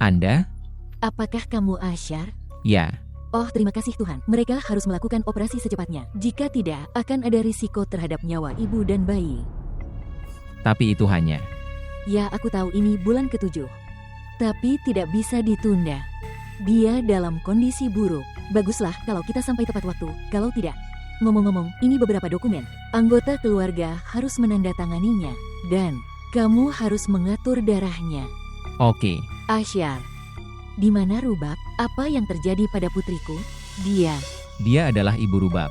Anda? Apakah kamu Asyar? Ya. Oh, terima kasih Tuhan. Mereka harus melakukan operasi secepatnya. Jika tidak, akan ada risiko terhadap nyawa ibu dan bayi. Tapi itu hanya. Ya, aku tahu ini bulan ke-7. Tapi tidak bisa ditunda. Dia dalam kondisi buruk. Baguslah kalau kita sampai tepat waktu. Kalau tidak. Ngomong-ngomong, ini beberapa dokumen. Anggota keluarga harus menandatanganinya. Dan kamu harus mengatur darahnya. Oke. Asyar. Di mana Rubab? Apa yang terjadi pada putriku? Dia. Dia adalah Ibu Rubab.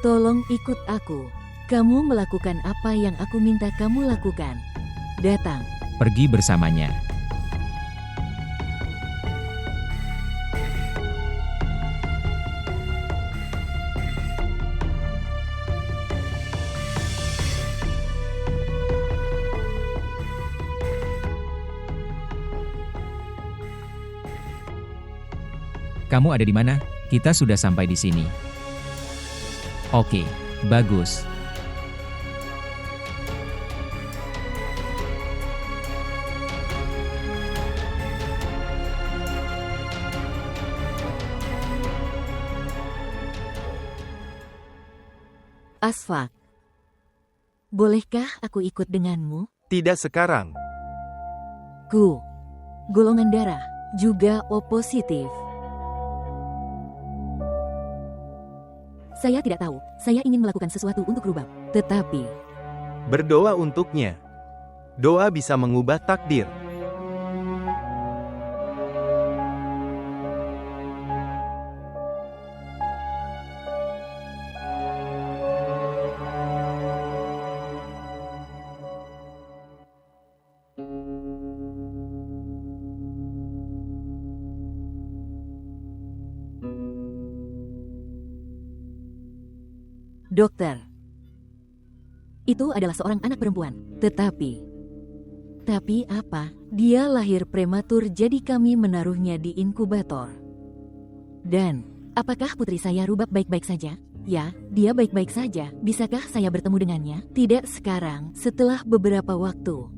Tolong ikut aku. Kamu melakukan apa yang aku minta kamu lakukan. Datang. Pergi bersamanya. Kamu ada di mana? Kita sudah sampai di sini. Oke, bagus. Asfak. Bolehkah aku ikut denganmu? Tidak sekarang. Golongan darah juga O positif. Saya tidak tahu, saya ingin melakukan sesuatu untuk Rubab. Tetapi, Berdoa untuknya. Doa bisa mengubah takdir. dokter. Itu adalah seorang anak perempuan. Tapi apa? Dia lahir prematur jadi kami menaruhnya di inkubator. Dan, apakah putri saya Rubab baik-baik saja? Ya, dia baik-baik saja. Bisakah saya bertemu dengannya? Tidak sekarang, setelah beberapa waktu.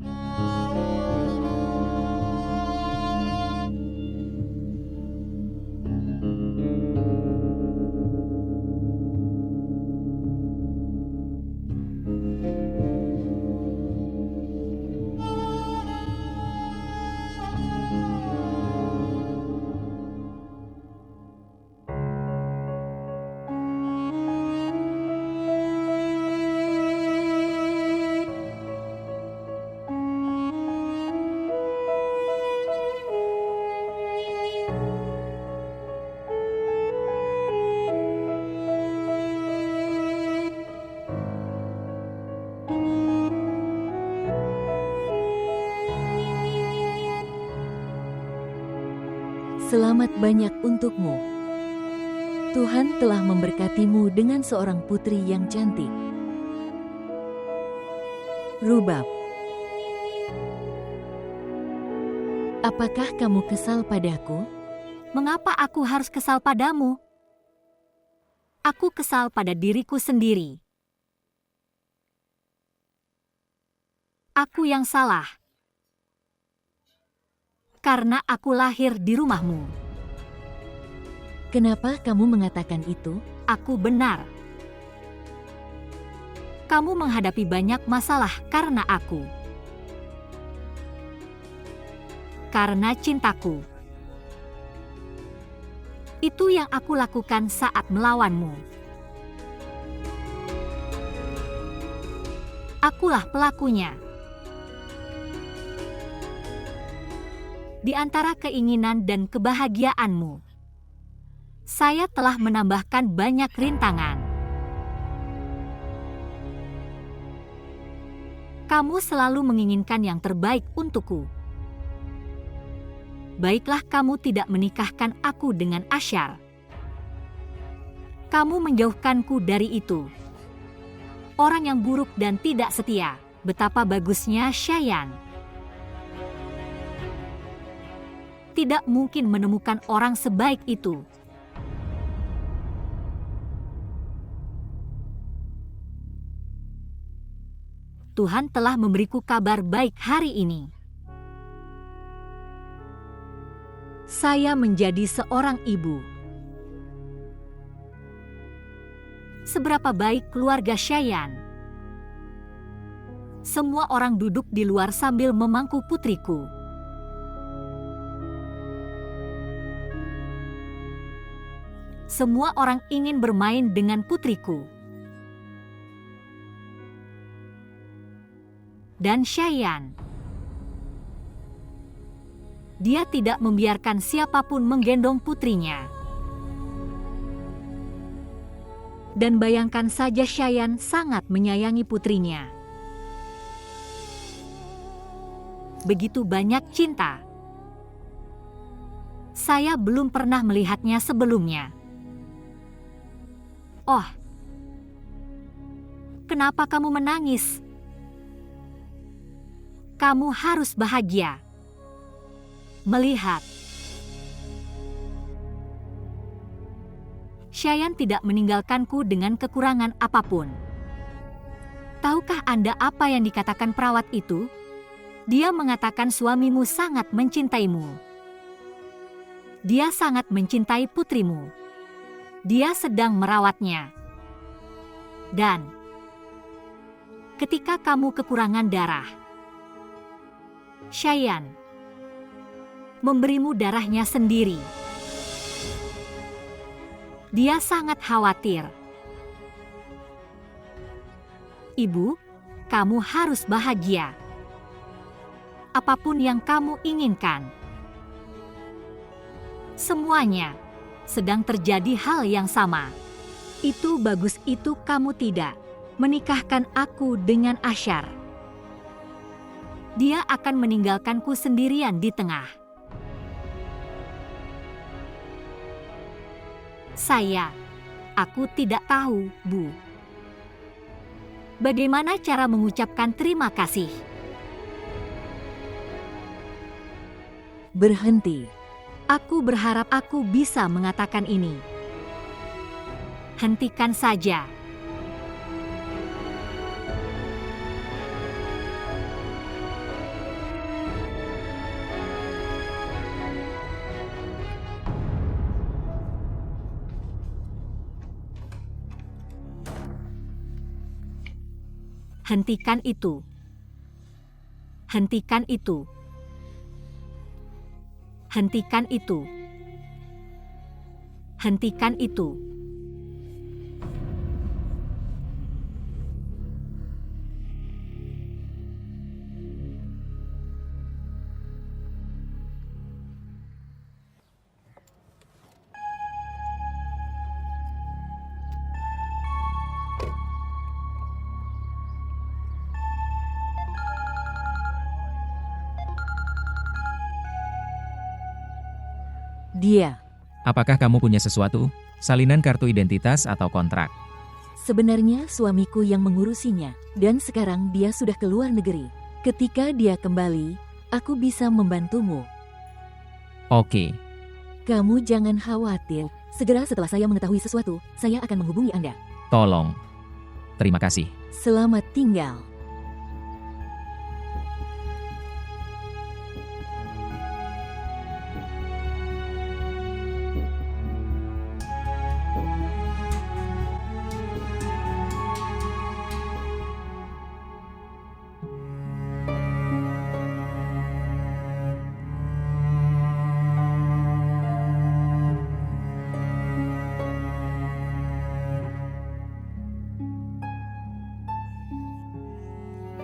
Selamat banyak untukmu. Tuhan telah memberkatimu dengan seorang putri yang cantik. Rubab. Apakah kamu kesal padaku? Mengapa aku harus kesal padamu? Aku kesal pada diriku sendiri. Aku yang salah. Karena aku lahir di rumahmu. Kenapa kamu mengatakan itu? Aku benar. Kamu menghadapi banyak masalah karena aku. Karena cintaku. Itu yang aku lakukan saat melawanmu. Akulah pelakunya. Di antara keinginan dan kebahagiaanmu, saya telah menambahkan banyak rintangan. Kamu selalu menginginkan yang terbaik untukku. Baiklah kamu tidak menikahkan aku dengan Asyar. Kamu menjauhkanku dari itu. Orang yang buruk dan tidak setia. Betapa bagusnya Shayan. Tidak mungkin menemukan orang sebaik itu. Tuhan telah memberiku kabar baik hari ini. Saya menjadi seorang ibu. Seberapa baik keluarga Shayan. Semua orang duduk di luar sambil memangku putriku. Semua orang ingin bermain dengan putriku. Dan Shayan. Dia tidak membiarkan siapapun menggendong putrinya. Dan bayangkan saja Shayan sangat menyayangi putrinya. Begitu banyak cinta. Saya belum pernah melihatnya sebelumnya. Oh, kenapa kamu menangis? Kamu harus bahagia melihat Shayan tidak meninggalkanku dengan kekurangan apapun. Tahukah Anda apa yang dikatakan perawat itu? Dia mengatakan suamimu sangat mencintaimu. Dia sangat mencintai putrimu. Dia sedang merawatnya. Dan ketika kamu kekurangan darah, Shayan memberimu darahnya sendiri. Dia sangat khawatir. Ibu, kamu harus bahagia. Apapun yang kamu inginkan. Semuanya sedang terjadi hal yang sama. Itu bagus, itu kamu tidak menikahkan aku dengan Ashar. Dia akan meninggalkanku sendirian di tengah. Aku tidak tahu, Bu. Bagaimana cara mengucapkan terima kasih? Berhenti. Aku berharap aku bisa mengatakan ini. Hentikan saja. Hentikan itu. Hentikan itu. Hentikan itu. Hentikan itu. Dia. Apakah kamu punya sesuatu? Salinan kartu identitas atau kontrak? Sebenarnya suamiku yang mengurusinya, dan sekarang dia sudah keluar negeri. Ketika dia kembali, aku bisa membantumu. Oke. Kamu jangan khawatir, segera setelah saya mengetahui sesuatu, saya akan menghubungi Anda. Tolong. Terima kasih. Selamat tinggal.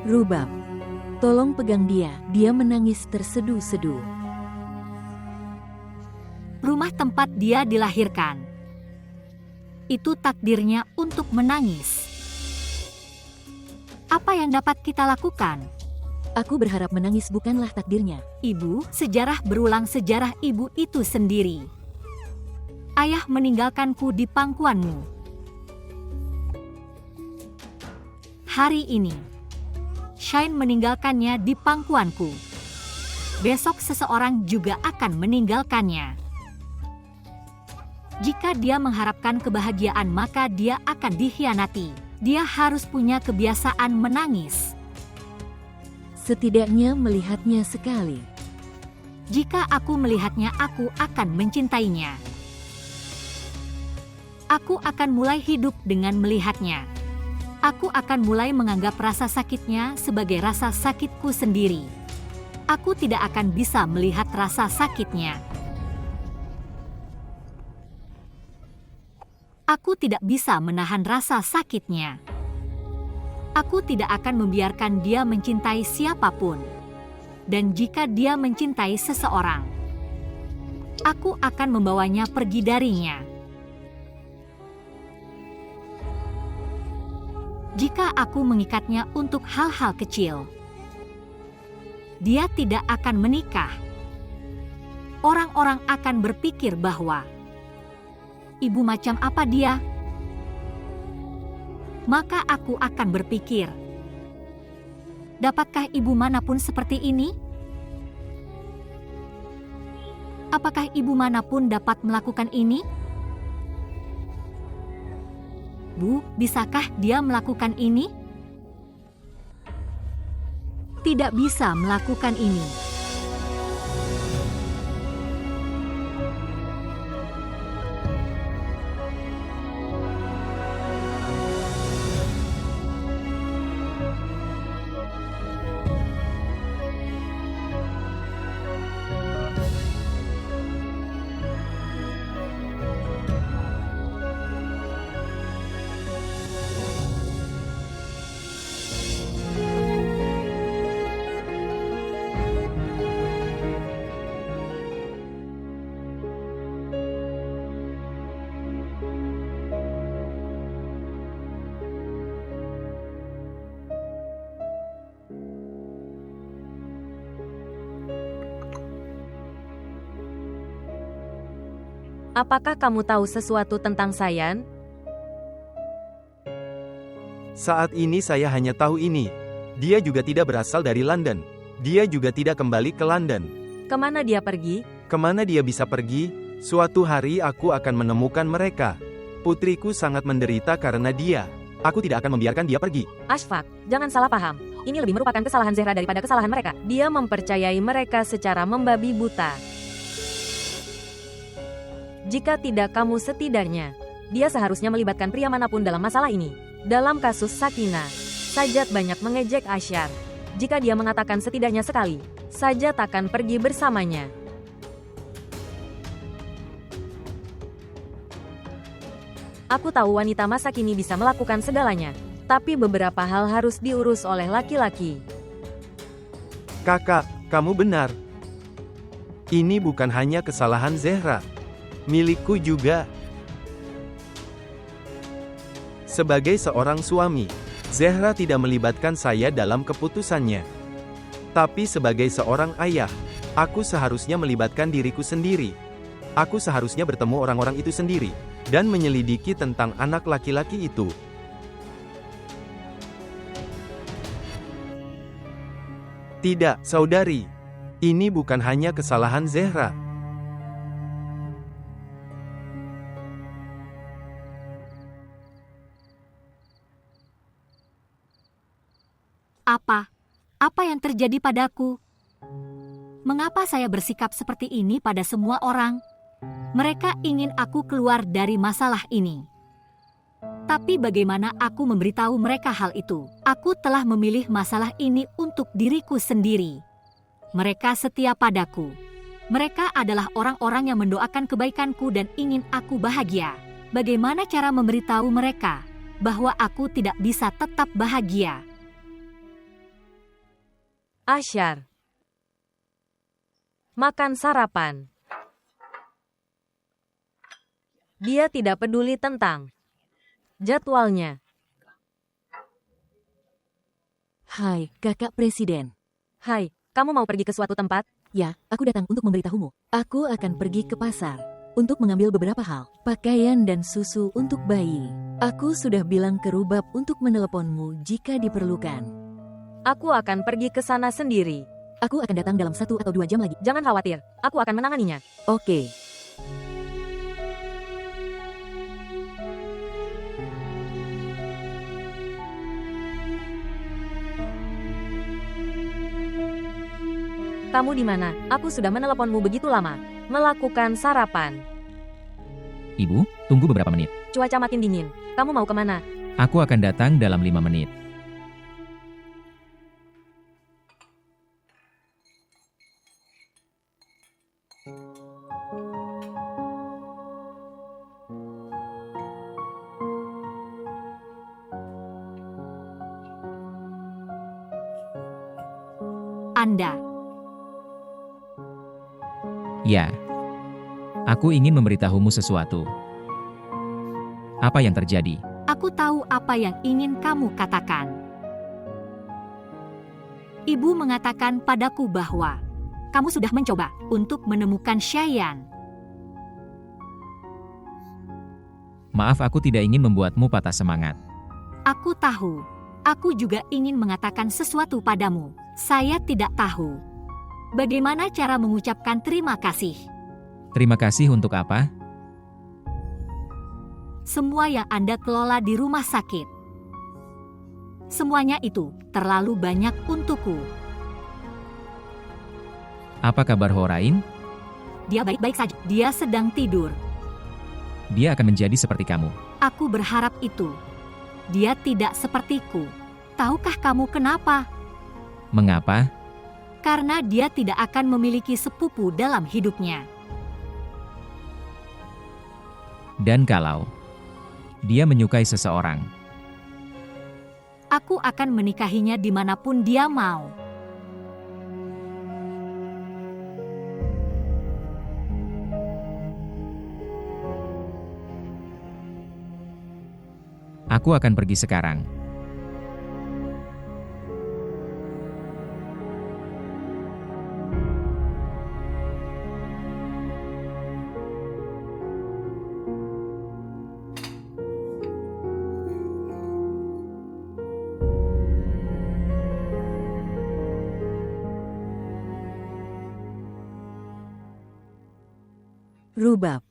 Rubab, tolong pegang dia. Dia menangis terseduh-seduh. Rumah tempat dia dilahirkan. Itu takdirnya untuk menangis. Apa yang dapat kita lakukan? Aku berharap menangis bukanlah takdirnya. Ibu, sejarah berulang, sejarah ibu itu sendiri. Ayah meninggalkanku di pangkuanmu. Hari ini, Shine meninggalkannya di pangkuanku. Besok seseorang juga akan meninggalkannya. Jika dia mengharapkan kebahagiaan, maka dia akan dikhianati. Dia harus punya kebiasaan menangis. Setidaknya melihatnya sekali. Jika aku melihatnya, aku akan mencintainya. Aku akan mulai hidup dengan melihatnya. Aku akan mulai menganggap rasa sakitnya sebagai rasa sakitku sendiri. Aku tidak akan bisa melihat rasa sakitnya. Aku tidak bisa menahan rasa sakitnya. Aku tidak akan membiarkan dia mencintai siapapun. Dan jika dia mencintai seseorang, aku akan membawanya pergi darinya. Jika aku mengikatnya untuk hal-hal kecil, dia tidak akan menikah. Orang-orang akan berpikir bahwa ibu macam apa dia? Maka aku akan berpikir, dapatkah ibu manapun seperti ini? Apakah ibu manapun dapat melakukan ini? Bu, bisakah dia melakukan ini? Tidak bisa melakukan ini. Apakah kamu tahu sesuatu tentang Sayan? Saat ini saya hanya tahu ini. Dia juga tidak berasal dari London. Dia juga tidak kembali ke London. Kemana dia pergi? Kemana dia bisa pergi? Suatu hari aku akan menemukan mereka. Putriku sangat menderita karena dia. Aku tidak akan membiarkan dia pergi. Ashfaq, jangan salah paham. Ini lebih merupakan kesalahan Zehra daripada kesalahan mereka. Dia mempercayai mereka secara membabi buta. Jika tidak, kamu setidaknya. Dia seharusnya melibatkan pria manapun dalam masalah ini. Dalam kasus Sakina, Sajat banyak mengejek Asyar. Jika dia mengatakan setidaknya sekali, Sajat akan pergi bersamanya. Aku tahu wanita masa kini bisa melakukan segalanya, tapi beberapa hal harus diurus oleh laki-laki. Kakak, kamu benar. Ini bukan hanya kesalahan Zehra. Milikku juga. Sebagai seorang suami, Zehra tidak melibatkan saya dalam keputusannya. Tapi sebagai seorang ayah, aku seharusnya melibatkan diriku sendiri. Aku seharusnya bertemu orang-orang itu sendiri, dan menyelidiki tentang anak laki-laki itu. Tidak, saudari. Ini bukan hanya kesalahan Zehra. Apa yang terjadi padaku? Mengapa saya bersikap seperti ini pada semua orang? Mereka ingin aku keluar dari masalah ini. Tapi bagaimana aku memberitahu mereka hal itu? Aku telah memilih masalah ini untuk diriku sendiri. Mereka setia padaku. Mereka adalah orang-orang yang mendoakan kebaikanku dan ingin aku bahagia. Bagaimana cara memberitahu mereka bahwa aku tidak bisa tetap bahagia? Asyar, makan sarapan. Dia tidak peduli tentang jadwalnya. Hai, kakak presiden. Hai, kamu mau pergi ke suatu tempat? Ya, aku datang untuk memberitahumu. Aku akan pergi ke pasar untuk mengambil beberapa hal, pakaian dan susu untuk bayi. Aku sudah bilang ke Rubab untuk meneleponmu jika diperlukan. Aku akan pergi ke sana sendiri. Aku akan datang dalam 1 atau 2 jam lagi. Jangan khawatir, aku akan menanganinya. Oke. Kamu di mana? Aku sudah meneleponmu begitu lama. Melakukan sarapan. Ibu, tunggu beberapa menit. Cuaca makin dingin. Kamu mau kemana? Aku akan datang dalam 5 menit. Anda. Ya. Aku ingin memberitahumu sesuatu. Apa yang terjadi? Aku tahu apa yang ingin kamu katakan. Ibu mengatakan padaku bahwa kamu sudah mencoba untuk menemukan Cheyenne. Maaf, aku tidak ingin membuatmu patah semangat. Aku tahu. Aku juga ingin mengatakan sesuatu padamu. Saya tidak tahu bagaimana cara mengucapkan terima kasih. Terima kasih untuk apa? Semua yang Anda kelola di rumah sakit. Semuanya itu terlalu banyak untukku. Apa kabar Horain? Dia baik-baik saja. Dia sedang tidur. Dia akan menjadi seperti kamu. Aku berharap itu. Dia tidak sepertiku. Tahukah kamu kenapa? Mengapa? Karena dia tidak akan memiliki sepupu dalam hidupnya. Dan kalau dia menyukai seseorang, Aku akan menikahinya dimanapun dia mau. aku akan pergi sekarang. Rubab.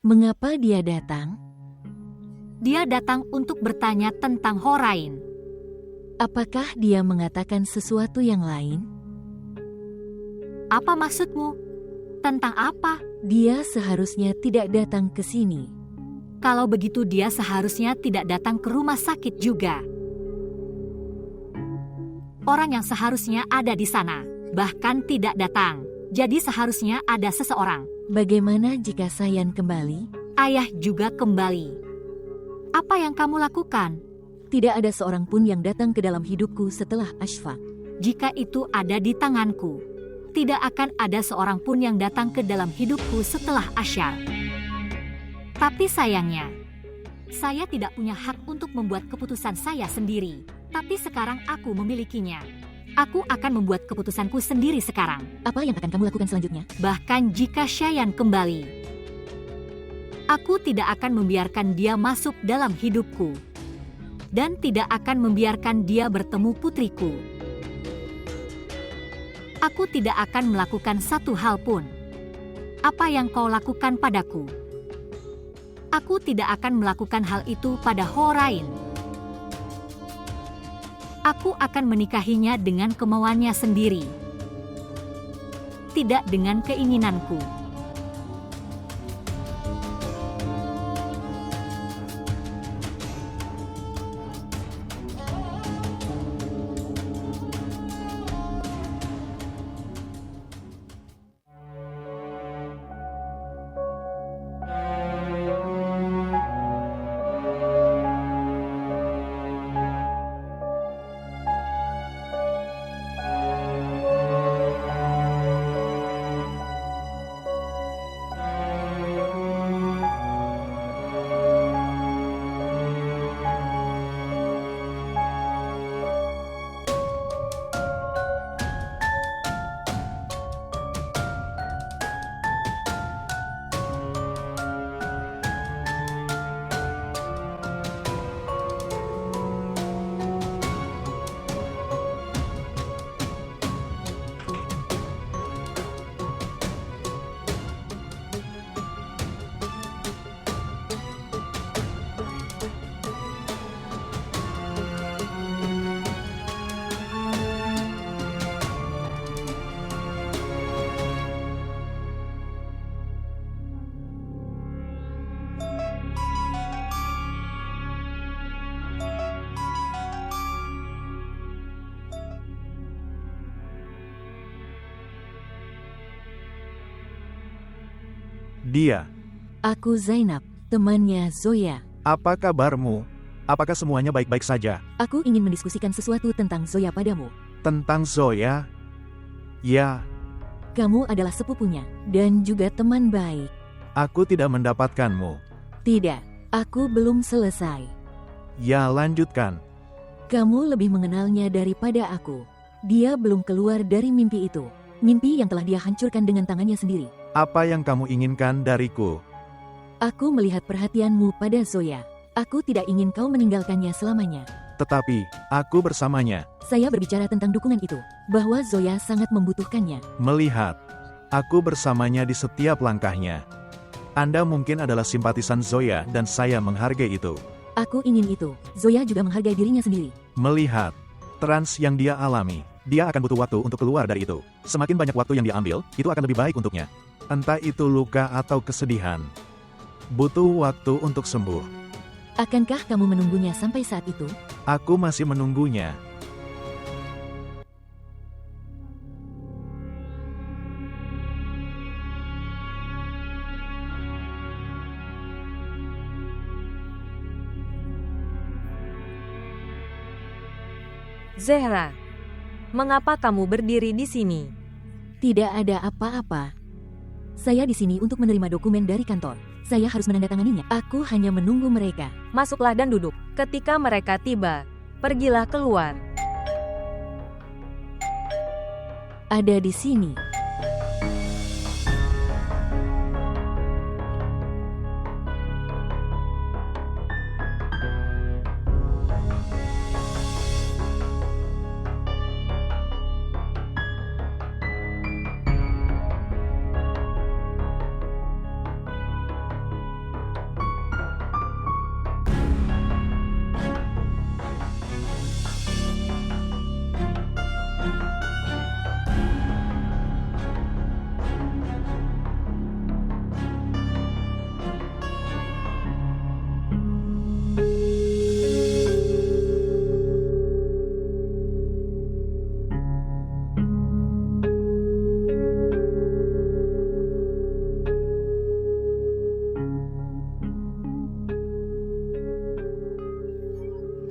Mengapa dia datang? Dia datang untuk bertanya tentang Horain. Apakah dia mengatakan sesuatu yang lain? Apa maksudmu? Tentang apa? Dia seharusnya tidak datang ke sini. Kalau begitu dia seharusnya tidak datang ke rumah sakit juga. Orang yang seharusnya ada di sana, bahkan tidak datang. Jadi seharusnya ada seseorang. Bagaimana jika Sayan kembali? Ayah juga kembali. Apa yang kamu lakukan? Tidak ada seorang pun yang datang ke dalam hidupku setelah Ashfaq. Jika itu ada di tanganku, tidak akan ada seorang pun yang datang ke dalam hidupku setelah Asyar. Tapi sayangnya, saya tidak punya hak untuk membuat keputusan saya sendiri. Tapi sekarang aku memilikinya. Aku akan membuat keputusanku sendiri sekarang. Apa yang akan kamu lakukan selanjutnya? Bahkan jika Cheyenne kembali, aku tidak akan membiarkan dia masuk dalam hidupku. Dan tidak akan membiarkan dia bertemu putriku. Aku tidak akan melakukan satu hal pun. Apa yang kau lakukan padaku? Aku tidak akan melakukan hal itu pada Horain. Aku akan menikahinya dengan kemauannya sendiri. Tidak dengan keinginanku. Dia. Aku Zainab, temannya Zoya. Apa kabarmu? Apakah semuanya baik-baik saja? Aku ingin mendiskusikan sesuatu tentang Zoya padamu. Tentang Zoya? Ya, Kamu adalah sepupunya, dan juga teman baik. aku tidak mendapatkanmu. Tidak, aku belum selesai. Ya, lanjutkan. Kamu lebih mengenalnya daripada aku. Dia belum keluar dari mimpi itu. Mimpi yang telah dia hancurkan dengan tangannya sendiri. Apa yang kamu inginkan dariku? Aku melihat perhatianmu pada Zoya. Aku tidak ingin kau meninggalkannya selamanya. Tetapi, aku bersamanya. Saya berbicara tentang dukungan itu, bahwa Zoya sangat membutuhkannya. Melihat. Aku bersamanya di setiap langkahnya. Anda mungkin adalah simpatisan Zoya dan saya menghargai itu. Aku ingin itu. Zoya juga menghargai dirinya sendiri. Melihat. Trans yang dia alami. Dia akan butuh waktu untuk keluar dari itu. Semakin banyak waktu yang diambil, itu akan lebih baik untuknya. Entah itu luka atau kesedihan. Butuh waktu untuk sembuh. Akankah kamu menunggunya sampai saat itu? Aku masih menunggunya. Zehra, mengapa kamu berdiri di sini? Tidak ada apa-apa. Saya di sini untuk menerima dokumen dari kantor. Saya harus menandatanganinya. Aku hanya menunggu mereka. Masuklah dan duduk. Ketika mereka tiba, pergilah keluar. Ada di sini.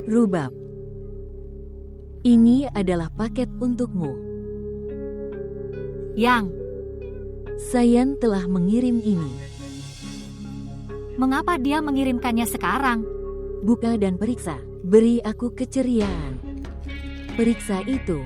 Rubab. Ini adalah paket untukmu. Yang, Sayan telah mengirim ini. mengapa dia mengirimkannya sekarang? Buka dan periksa. Beri aku keceriaan. Periksa itu.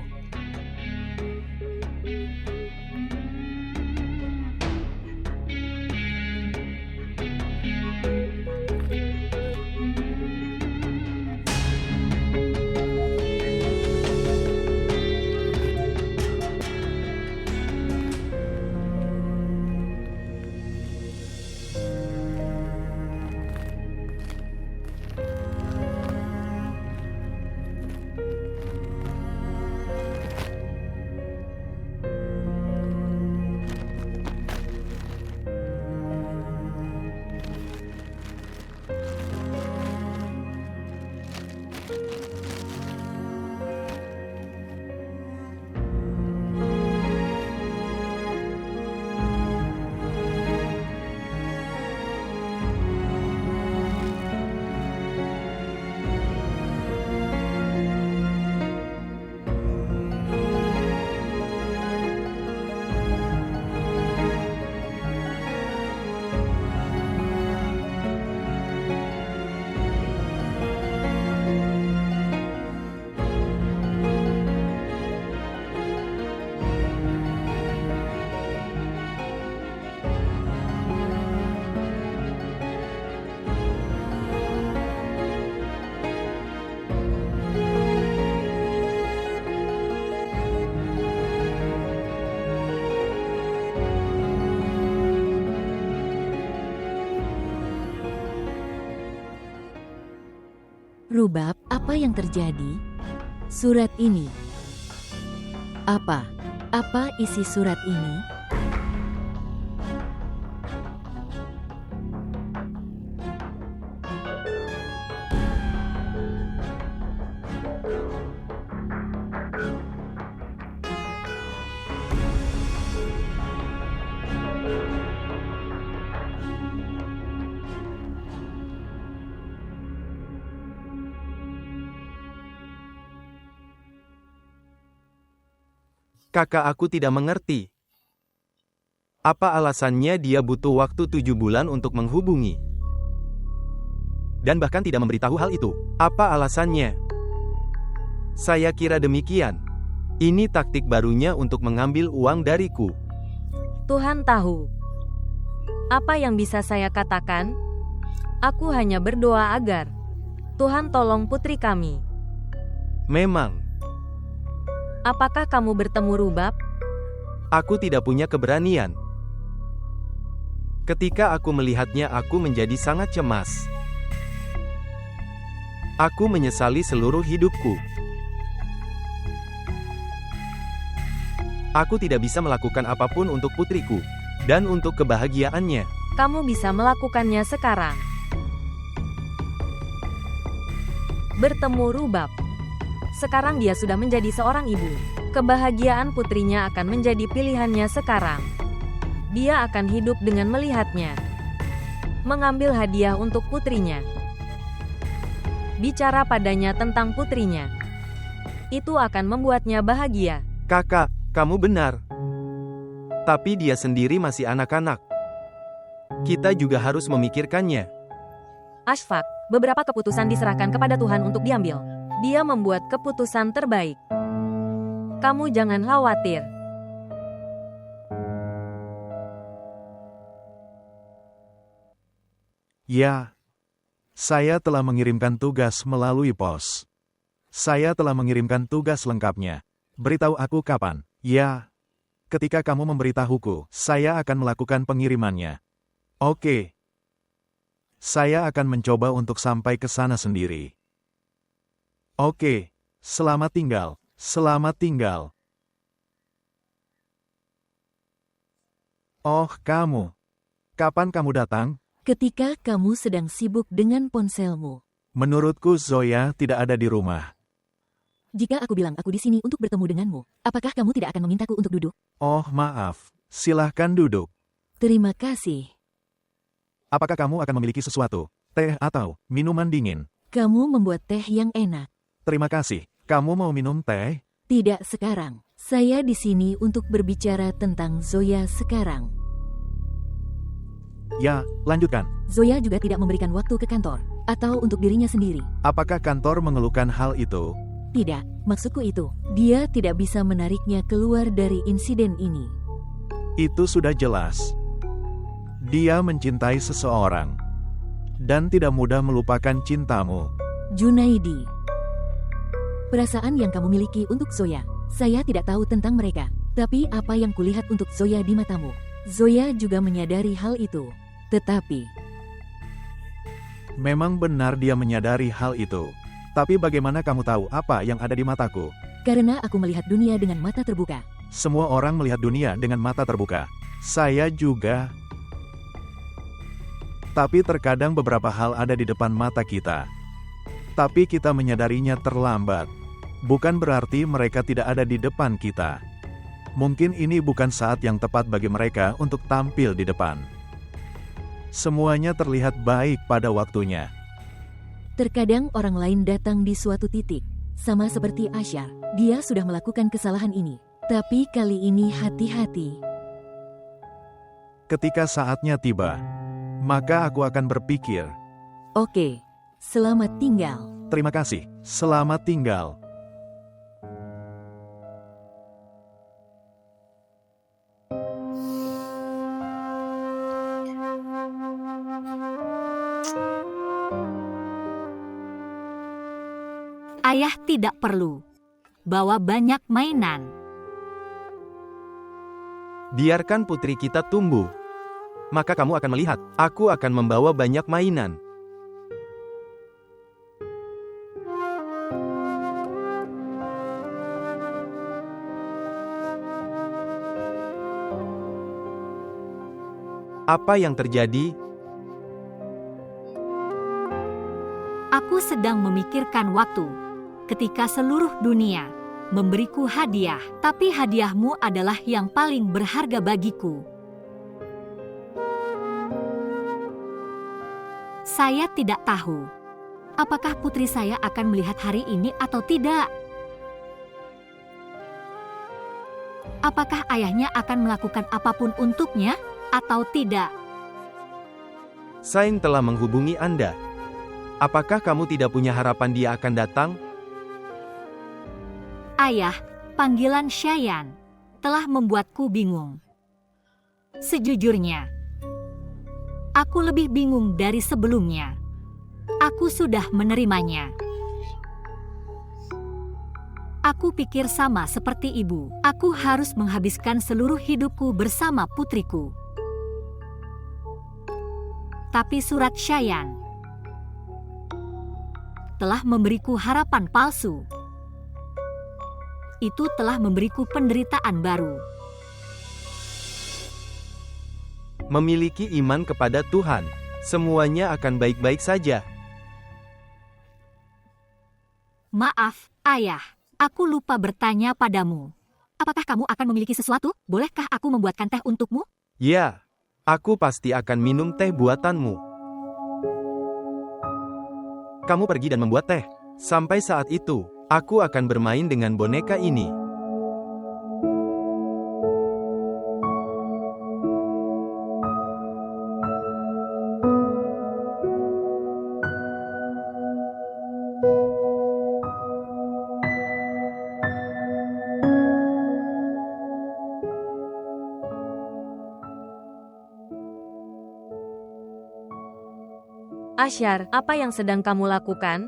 Rubab, apa yang terjadi? Surat ini. Apa? Apa isi surat ini? Kakak, aku tidak mengerti. Apa alasannya dia butuh waktu 7 bulan untuk menghubungi? Dan bahkan tidak memberitahu hal itu. Apa alasannya? Saya kira demikian. Ini taktik barunya untuk mengambil uang dariku. Tuhan tahu. Apa yang bisa saya katakan? Aku hanya berdoa agar Tuhan tolong putri kami. Memang, Apakah kamu bertemu Rubab? aku tidak punya keberanian. Ketika aku melihatnya, aku menjadi sangat cemas. Aku menyesali seluruh hidupku. Aku tidak bisa melakukan apapun untuk putriku dan untuk kebahagiaannya. Kamu bisa melakukannya sekarang. Bertemu Rubab. Sekarang dia sudah menjadi seorang ibu. Kebahagiaan putrinya akan menjadi pilihannya sekarang. Dia akan hidup dengan melihatnya. Mengambil hadiah untuk putrinya. Bicara padanya tentang putrinya. Itu akan membuatnya bahagia. Kakak, kamu benar. Tapi dia sendiri masih anak-anak. Kita juga harus memikirkannya. Ashfaq, beberapa keputusan diserahkan kepada Tuhan untuk diambil. Dia membuat keputusan terbaik. Kamu jangan khawatir. Ya, saya telah mengirimkan tugas melalui pos. Saya telah mengirimkan tugas lengkapnya. Beritahu aku kapan. Ya, ketika kamu memberitahuku, saya akan melakukan pengirimannya. Oke. Saya akan mencoba untuk sampai ke sana sendiri. Oke, selamat tinggal. Selamat tinggal. Oh, kamu. Kapan kamu datang? Ketika kamu sedang sibuk dengan ponselmu. Menurutku Zoya tidak ada di rumah. Jika aku bilang aku di sini untuk bertemu denganmu, apakah kamu tidak akan memintaku untuk duduk? Oh, maaf. Silahkan duduk. Terima kasih. Apakah kamu akan memiliki sesuatu? Teh atau minuman dingin? Kamu membuat teh yang enak. Terima kasih. Kamu mau minum teh? Tidak sekarang. Saya di sini untuk berbicara tentang Zoya sekarang. Ya, lanjutkan. Zoya juga tidak memberikan waktu ke kantor, atau untuk dirinya sendiri. Apakah kantor mengeluhkan hal itu? Tidak, maksudku itu. Dia tidak bisa menariknya keluar dari insiden ini. Itu sudah jelas. Dia mencintai seseorang. Dan tidak mudah melupakan cintamu. Junaidi. Perasaan yang kamu miliki untuk Zoya, saya tidak tahu tentang mereka. Tapi apa yang kulihat untuk Zoya di matamu? Zoya juga menyadari hal itu. Tetapi, Memang benar dia menyadari hal itu. Tapi bagaimana kamu tahu apa yang ada di mataku? karena aku melihat dunia dengan mata terbuka. Semua orang melihat dunia dengan mata terbuka. Saya juga. Tapi terkadang beberapa hal ada di depan mata kita. Tapi kita menyadarinya terlambat. Bukan berarti mereka tidak ada di depan kita. Mungkin ini bukan saat yang tepat bagi mereka untuk tampil di depan. Semuanya terlihat baik pada waktunya. Terkadang orang lain datang di suatu titik. Sama seperti Asyar, dia sudah melakukan kesalahan ini. Tapi kali ini hati-hati. Ketika saatnya tiba, maka aku akan berpikir, Oke, selamat tinggal. terima kasih, selamat tinggal. Ayah tidak perlu bawa banyak mainan. Biarkan putri kita tumbuh. Maka kamu akan melihat, aku akan membawa banyak mainan. Apa yang terjadi? Aku sedang memikirkan waktu ketika seluruh dunia memberiku hadiah, tapi hadiahmu adalah yang paling berharga bagiku. Saya tidak tahu apakah putri saya akan melihat hari ini atau tidak. Apakah ayahnya akan melakukan apapun untuknya atau tidak? Sain telah menghubungi Anda. Apakah kamu tidak punya harapan dia akan datang? Ayah, panggilan Shayan telah membuatku bingung. Sejujurnya, aku lebih bingung dari sebelumnya. Aku sudah menerimanya. Aku pikir sama seperti ibu. Aku harus menghabiskan seluruh hidupku bersama putriku. Tapi surat Shayan telah memberiku harapan palsu. Itu telah memberiku penderitaan baru. Memiliki iman kepada Tuhan, semuanya akan baik-baik saja. Maaf, Ayah. Aku lupa bertanya padamu. Apakah kamu akan memiliki sesuatu? Bolehkah aku membuatkan teh untukmu? Ya, aku pasti akan minum teh buatanmu. Kamu pergi dan membuat teh. Sampai saat itu, aku akan bermain dengan boneka ini. Asyar, apa yang sedang kamu lakukan?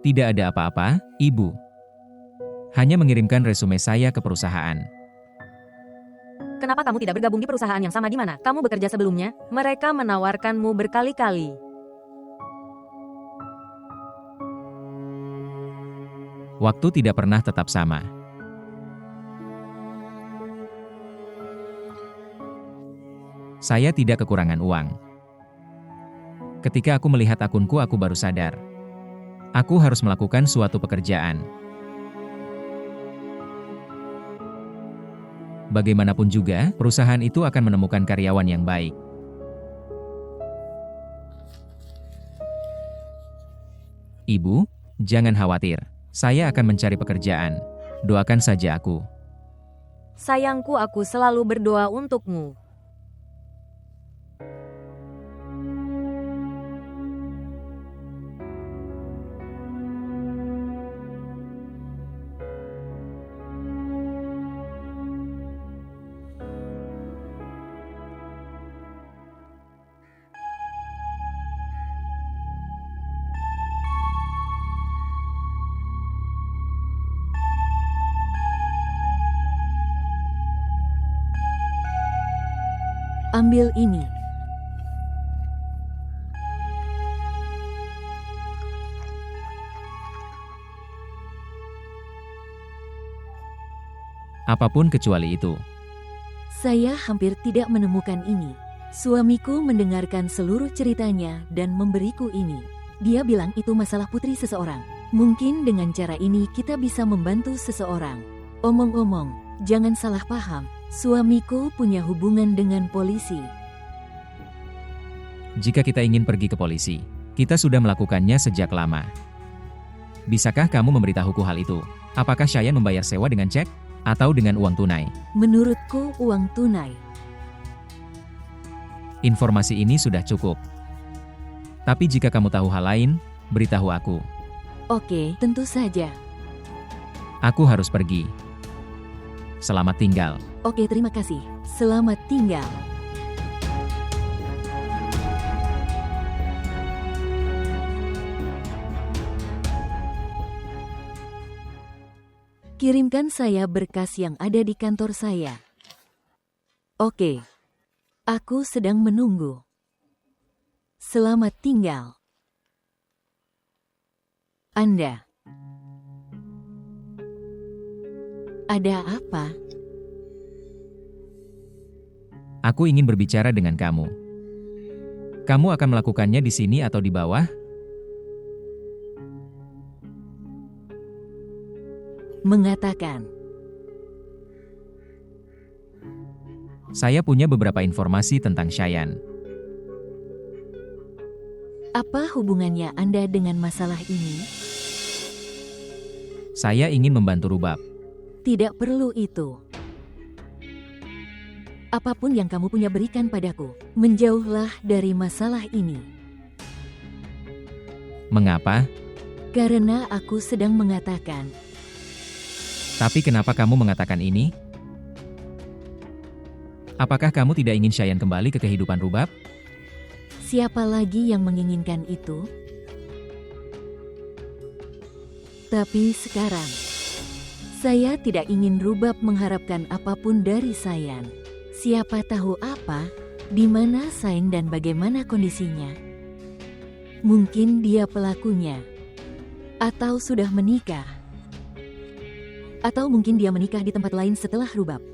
Tidak ada apa-apa, Ibu. Hanya mengirimkan resume saya ke perusahaan. Kenapa kamu tidak bergabung di perusahaan yang sama di mana kamu bekerja sebelumnya? Mereka menawarkanmu berkali-kali. Waktu tidak pernah tetap sama. Saya tidak kekurangan uang. Ketika aku melihat akunku, aku baru sadar. Aku harus melakukan suatu pekerjaan. Bagaimanapun juga, perusahaan itu akan menemukan karyawan yang baik. Ibu, jangan khawatir. Saya akan mencari pekerjaan. Doakan saja aku. Sayangku, aku selalu berdoa untukmu. Ambil ini. Apapun kecuali itu. Saya hampir tidak menemukan ini. Suamiku mendengarkan seluruh ceritanya dan memberiku ini. Dia bilang itu masalah putri seseorang. Mungkin dengan cara ini kita bisa membantu seseorang. Omong-omong, jangan salah paham. Suamiku punya hubungan dengan polisi. Jika kita ingin pergi ke polisi, kita sudah melakukannya sejak lama. Bisakah kamu memberitahuku hal itu? Apakah Shayan membayar sewa dengan cek atau dengan uang tunai? Menurutku uang tunai. Informasi ini sudah cukup. Tapi jika kamu tahu hal lain, beritahu aku. Oke, tentu saja. Aku harus pergi. Selamat tinggal. Oke, terima kasih. Selamat tinggal. Kirimkan saya berkas yang ada di kantor saya. Oke. Aku sedang menunggu. Selamat tinggal. Anda. Ada apa? Aku ingin berbicara dengan kamu. Kamu akan melakukannya di sini atau di bawah? Mengatakan. Saya punya beberapa informasi tentang Shayan. Apa hubungannya Anda dengan masalah ini? Saya ingin membantu Rubab. Tidak perlu itu. Apapun yang kamu punya berikan padaku. Menjauhlah dari masalah ini. Mengapa? Karena aku sedang mengatakan, Tapi kenapa kamu mengatakan ini? Apakah kamu tidak ingin Cheyenne kembali ke kehidupan Rubab? siapa lagi yang menginginkan itu? Tapi sekarang, saya tidak ingin Rubab mengharapkan apapun dari Cheyenne. Siapa tahu apa, di mana Cheyenne dan bagaimana kondisinya. Mungkin dia pelakunya. Atau sudah menikah. Atau mungkin dia menikah di tempat lain setelah Rubab.